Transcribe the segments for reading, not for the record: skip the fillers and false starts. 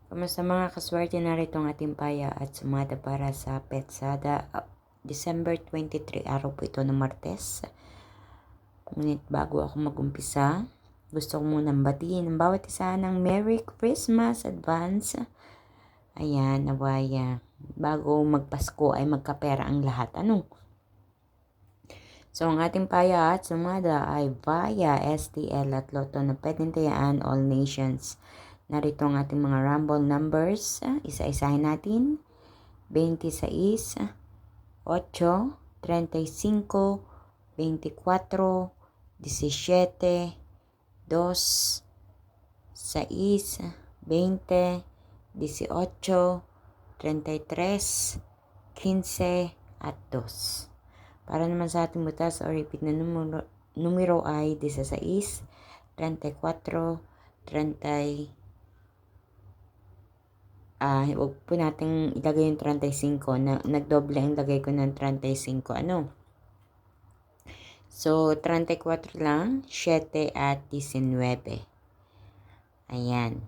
Kamusta mga kaswerte, narito ang ating paya at sumada para sa Petsada December 23, araw po ito ng Martes. Ngunit bago ako magumpisa, gusto ko munang batiin ang bawat isa ng Merry Christmas advance. Ayan, nawaya. Bago magpasko ay magkapera ang lahat. Ano? So, ang ating paya at sumada ay via STL at Lotto na pwedeng tayaan all nations. Narito ang ating mga rumble numbers. Isa-isahin natin. 26, 8, 35, 24, 17, 2, 6, 20, 18, 33, 15, at 2. Para naman sa ating butas o repeat na numero ay 16, 34, 30, huwag po natin ilagay yung 35. Nagdoble ang lagay ko ng 35. Ano? So, 34 lang, 7 at 19. Ayan.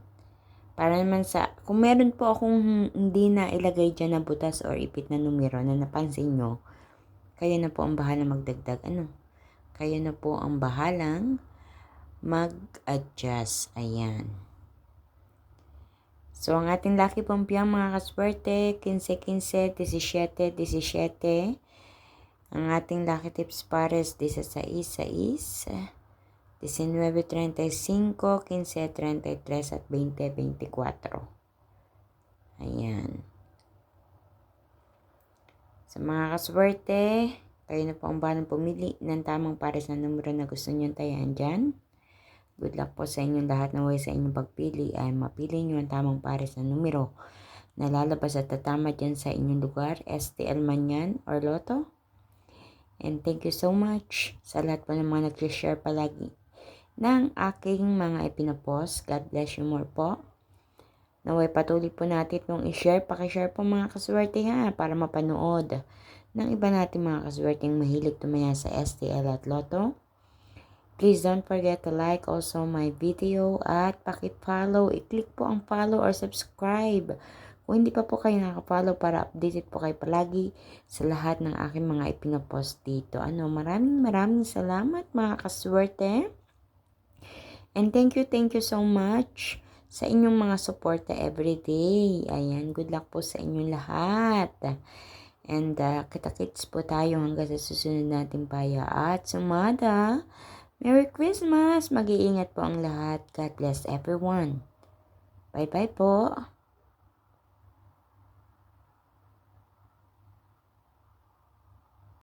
Para naman sa, kung meron po akong hindi na ilagay dyan na butas or ipit na numero na napansin nyo, kayo na po ang bahalang magdagdag. Ano? Kayo na po ang bahalang mag-adjust. Ayan. So, ang ating lucky pumpiang mga kaswerte, 15-15, 17-17. Ang ating lucky tips pares, 16-6, 19-35, 15-33, at 20-24. Ayan. Sa mga kaswerte, kayo na po ang bahalang pumili ng tamang pares na numero na gusto nyo tayan dyan. Good luck po sa inyong lahat. Naway sa inyong pagpili ay mapili nyo ang tamang pares na numero na lalabas at tatama dyan sa inyong lugar, STL man yan or Lotto. And thank you so much sa lahat po ng mga nag-share palagi ng aking mga ipinapost. God bless you more po. Naway patuloy po natin itong i-share. Pakishare po mga kaswerte ha para mapanood ng iba natin mga kaswerteng mahilig tumaya sa STL at Lotto. Please don't forget to like also my video at paki-follow. I-click po ang follow or subscribe kung hindi pa po kayo nakaka-follow para updated po kayo palagi sa lahat ng aking mga ipinopost dito. Maraming salamat mga kaswerte. And thank you so much sa inyong mga suporta everyday. Ayan, good luck po sa inyong lahat. And kita-kits po tayo hanggang sa susunod nating paya at sumada. Merry Christmas! Mag-iingat po ang lahat. God bless everyone. Bye-bye po.